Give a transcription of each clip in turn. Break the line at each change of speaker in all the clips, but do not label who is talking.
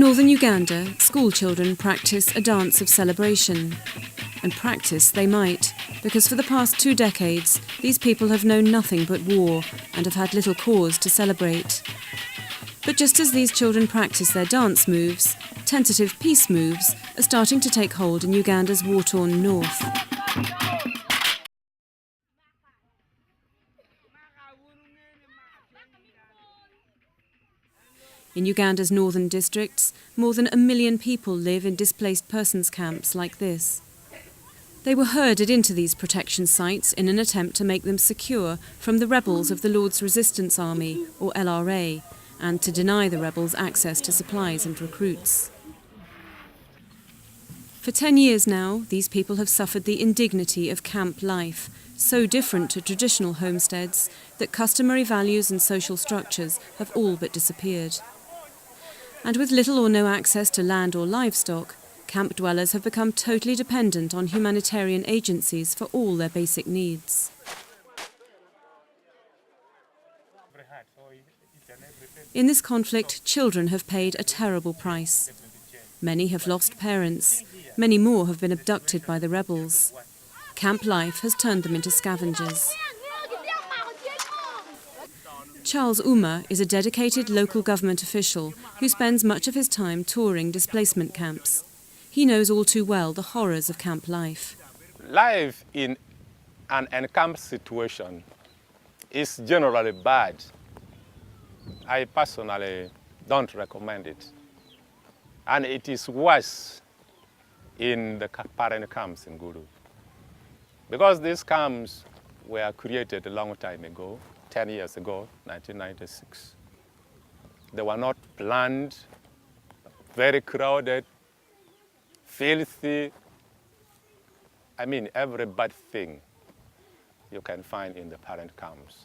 Northern Uganda, school children practice a dance of celebration. And practice they might, because for the past 2 decades, these people have known nothing but war and have had little cause to celebrate. But just as these children practice their dance moves, tentative peace moves are starting to take hold in Uganda's war-torn north. In Uganda's northern districts, more than 1 million people live in displaced persons camps like this. They were herded into these protection sites in an attempt to make them secure from the rebels of the Lord's Resistance Army, or LRA, and to deny the rebels access to supplies and recruits. For 10 years now, these people have suffered the indignity of camp life, so different to traditional homesteads that customary values and social structures have all but disappeared. And with little or no access to land or livestock, camp dwellers have become totally dependent on humanitarian agencies for all their basic needs. In this conflict, children have paid a terrible price. Many have lost parents, many more have been abducted by the rebels. Camp life has turned them into scavengers. Charles Uma is a dedicated local government official who spends much of his time touring displacement camps. He knows all too well the horrors of camp life.
Life in an encamped situation is generally bad. I personally don't recommend it. And it is worse in the parent camps in Gulu. Because these camps were created a long time ago, 10 years ago, 1996. They were not planned, very crowded, filthy. I mean, every bad thing you can find in the parent camps.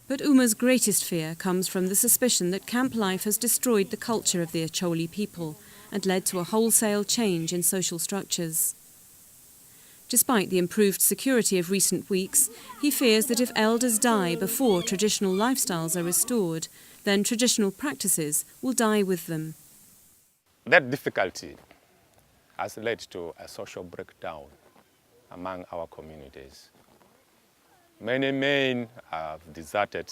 But Uma's greatest fear comes from the suspicion that camp life has destroyed the culture of the Acholi people and led to a wholesale change in social structures. Despite the improved security of recent weeks, he fears that if elders die before traditional lifestyles are restored, then traditional practices will die with them.
That difficulty has led to a social breakdown among our communities. Many men have deserted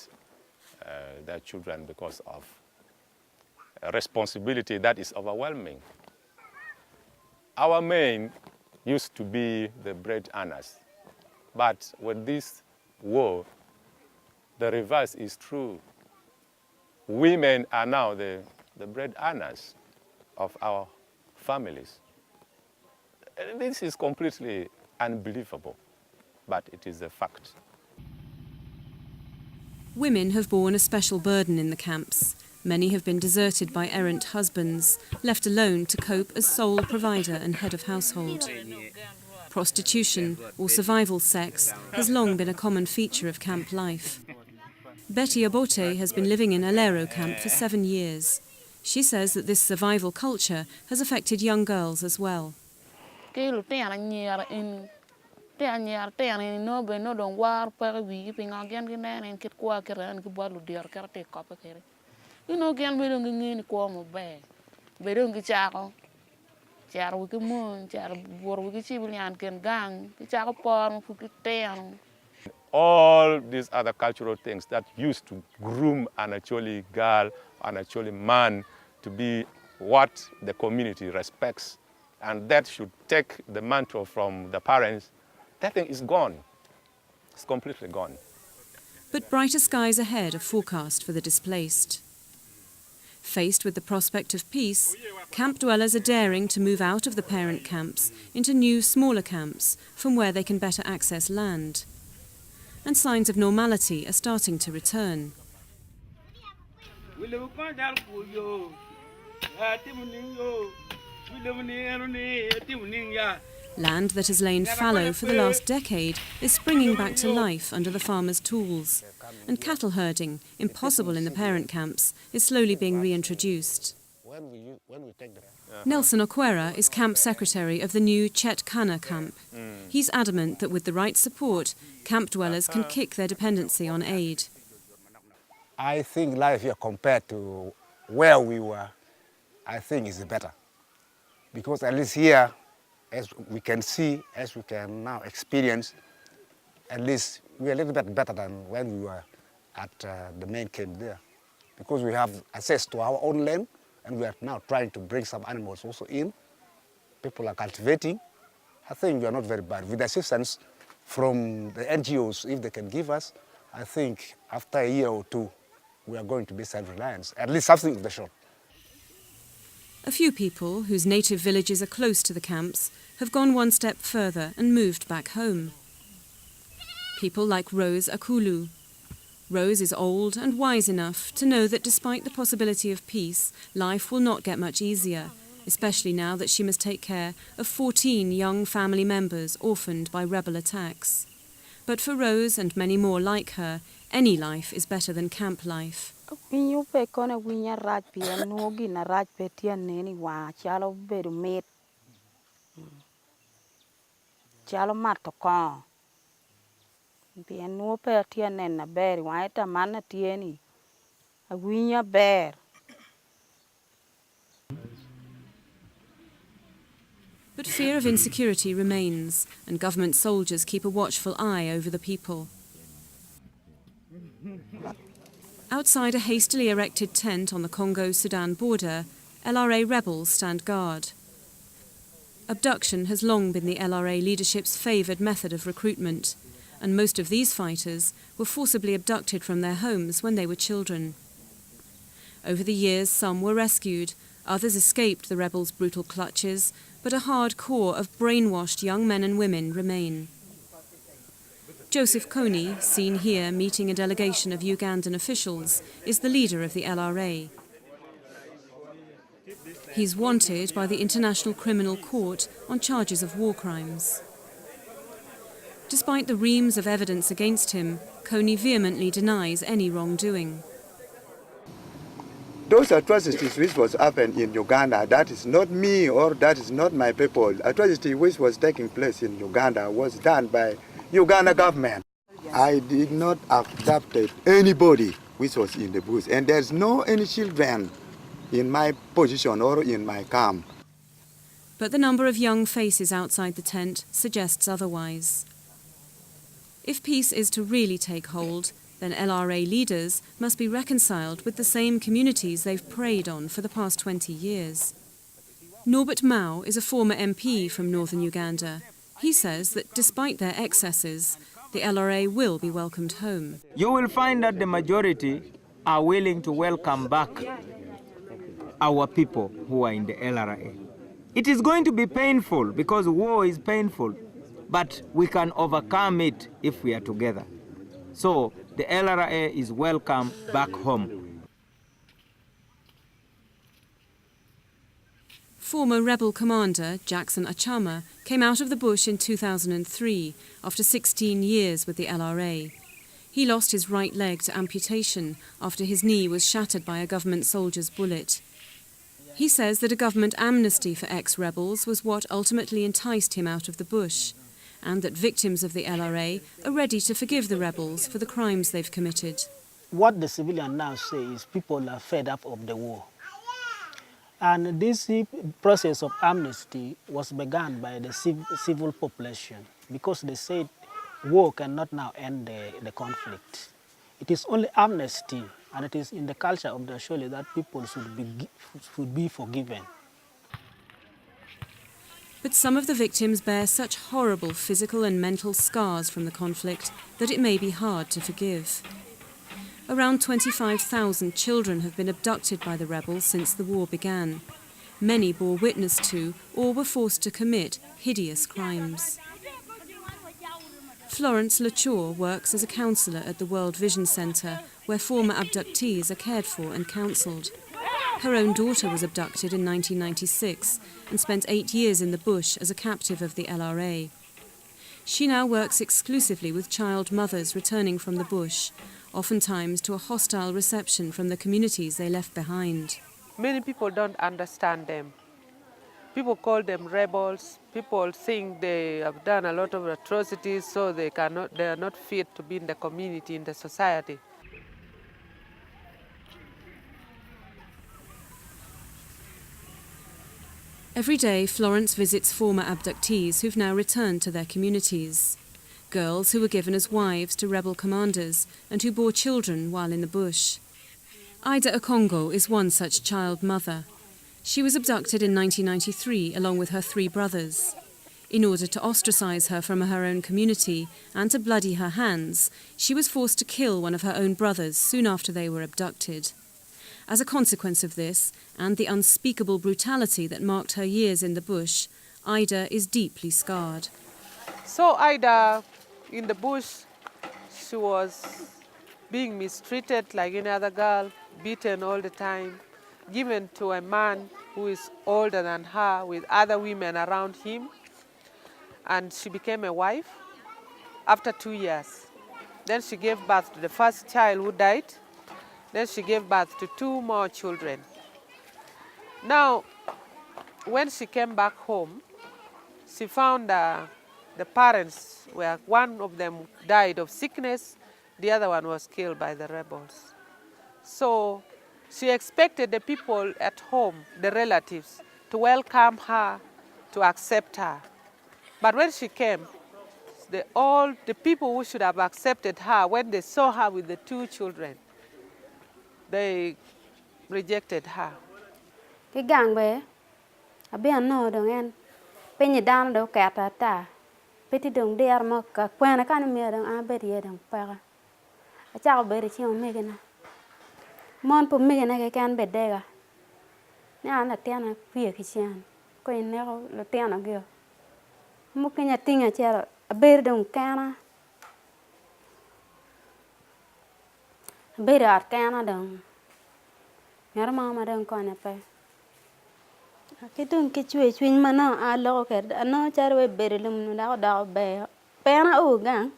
their children because of a responsibility that is overwhelming. Our men used to be the bread earners, but with this war, the reverse is true. Women are now the bread earners of our families. This is completely unbelievable, but it is a fact.
Women have borne a special burden in the camps. Many have been deserted by errant husbands, left alone to cope as sole provider and head of household. Prostitution, or survival sex, has long been a common feature of camp life. Betty Obote has been living in a LRA camp for 7 years. She says that this survival culture has affected young girls as well.
All these other cultural things that used to groom an Acholi girl, an Acholi man to be what the community respects, and that should take the mantle from the parents, that thing is gone. It's completely gone.
But brighter skies ahead are forecast for the displaced. Faced with the prospect of peace, camp dwellers are daring to move out of the parent camps into new, smaller camps from where they can better access land. And signs of normality are starting to return. Land that has lain fallow for the last decade is springing back to life under the farmers' tools, and cattle herding, impossible in the parent camps, is slowly being reintroduced. Nelson Okwera is camp secretary of the new Chet Kana camp. He's adamant that with the right support, camp dwellers can kick their dependency on aid.
I think life here compared to where we were I think is better. Because at least here, as we can see, as we can now experience, at least we're a little bit better than when we were at the main camp there. Because we have access to our own land, and we are now trying to bring some animals also in. People are cultivating. I think we are not very bad. With assistance from the NGOs, if they can give us, I think after a year or two, we are going to be self-reliant, at least something of the sort.
A few people, whose native villages are close to the camps, have gone one step further and moved back home. People like Rose Akulu. Rose is old and wise enough to know that despite the possibility of peace, life will not get much easier, especially now that she must take care of 14 young family members orphaned by rebel attacks. But for Rose and many more like her, any life is better than camp life. But fear of insecurity remains, and government soldiers keep a watchful eye over the people. Outside a hastily erected tent on the Congo-Sudan border, LRA rebels stand guard. Abduction has long been the LRA leadership's favoured method of recruitment, and most of these fighters were forcibly abducted from their homes when they were children. Over the years, some were rescued, others escaped the rebels' brutal clutches, but a hard core of brainwashed young men and women remain. Joseph Kony, seen here meeting a delegation of Ugandan officials, is the leader of the LRA. He's wanted by the International Criminal Court on charges of war crimes. Despite the reams of evidence against him, Kony vehemently denies any wrongdoing.
Those atrocities which was happened in Uganda, that is not me or that is not my people. Atrocity which was taking place in Uganda was done by Uganda government. I did not abduct anybody which was in the bush, and there's no any children in my position or in my camp.
But the number of young faces outside the tent suggests otherwise. If peace is to really take hold, then LRA leaders must be reconciled with the same communities they've preyed on for the past 20 years. Norbert Mao is a former MP from Northern Uganda. He says that despite their excesses, the LRA will be welcomed home.
You will find that the majority are willing to welcome back our people who are in the LRA. It is going to be painful because war is painful, but we can overcome it if we are together. So the LRA is welcome back home.
Former rebel commander Jackson Achama came out of the bush in 2003 after 16 years with the LRA. He lost his right leg to amputation after his knee was shattered by a government soldier's bullet. He says that a government amnesty for ex-rebels was what ultimately enticed him out of the bush, and that victims of the LRA are ready to forgive the rebels for the crimes they've committed.
What the civilians now say is people are fed up of the war. And this process of amnesty was begun by the civil population because they said war cannot now end the conflict. It is only amnesty, and it is in the culture of the Ashole that people should be forgiven.
But some of the victims bear such horrible physical and mental scars from the conflict that it may be hard to forgive. Around 25,000 children have been abducted by the rebels since the war began. Many bore witness to or were forced to commit hideous crimes. Florence Lachour works as a counsellor at the World Vision Centre, where former abductees are cared for and counselled. Her own daughter was abducted in 1996 and spent 8 years in the bush as a captive of the LRA. She now works exclusively with child mothers returning from the bush, oftentimes to a hostile reception from the communities they left behind.
Many people don't understand them. People call them rebels. People think they have done a lot of atrocities, so they are not fit to be in the community, in the society.
Every day, Florence visits former abductees who've now returned to their communities. Girls who were given as wives to rebel commanders and who bore children while in the bush. Ida Okongo is one such child mother. She was abducted in 1993 along with her 3 brothers. In order to ostracize her from her own community and to bloody her hands, she was forced to kill one of her own brothers soon after they were abducted. As a consequence of this, and the unspeakable brutality that marked her years in the bush, Ida is deeply scarred.
So Ida, in the bush, she was being mistreated like any other girl, beaten all the time, given to a man who is older than her with other women around him. And she became a wife after 2 years. Then she gave birth to the first child who died. Then she gave birth to 2 more children. Now, when she came back home, she found the parents, where one of them died of sickness, the other one was killed by the rebels. So she expected the people at home, the relatives, to welcome her, to accept her. But when she came, all the people who should have accepted her, when they saw her with the 2 children, they rejected her.
Cái gang bé, à bên nó đường en, bên nhà đan đâu kẹt ta, bên thì đường đèo mà cả quen cái này mẹ đường à bên thì đường pa, à cháu bên thì chiều mẹ cái này, món phụ mẹ cái này cái can bên đây cả, nè anh là tiền là phía cái chiên, coi nè là tiền là kia, một cái nhà tiền à chơi à bên đường can à, bên là can à đường, nhớ mà đường coi nè phải. Cái đường cái chuối chuyên mà nó alo cái nó chả rồi bể lùm nó đào bể bể nó u gang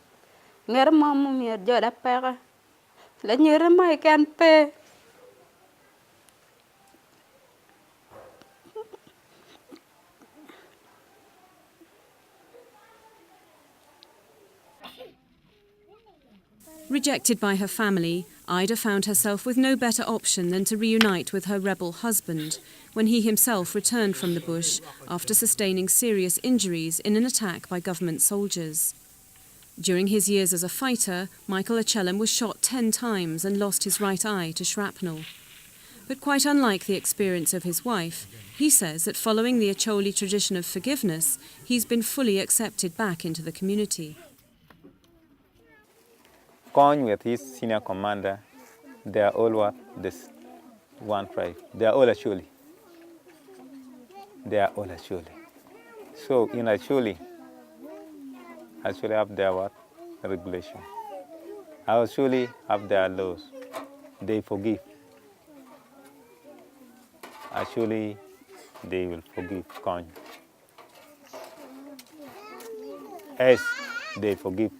nghe mà mẹ giờ đã bể là nhớ mà cái ăn bể.
Rejected by her family, Ida found herself with no better option than to reunite with her rebel husband when he himself returned from the bush after sustaining serious injuries in an attack by government soldiers. During his years as a fighter, Michael Achelem was shot 10 times and lost his right eye to shrapnel. But quite unlike the experience of his wife, he says that following the Acholi tradition of forgiveness, he's been fully accepted back into the community.
Kony with his senior commander, they are all what? This one tribe. They are all Acholi. They are all Acholi. So in Acholi have their what? Regulation. Acholi have their laws. They forgive. Acholi, they will forgive Kony. As they forgive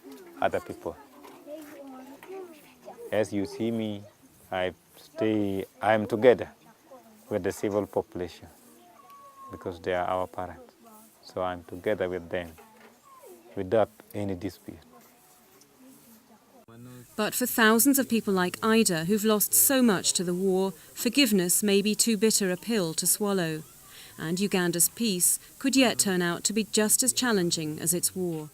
other people. As you see me, I am together with the civil population because they are our parents. So I'm together with them without any dispute.
But for thousands of people like Ida who've lost so much to the war, forgiveness may be too bitter a pill to swallow. And Uganda's peace could yet turn out to be just as challenging as its war.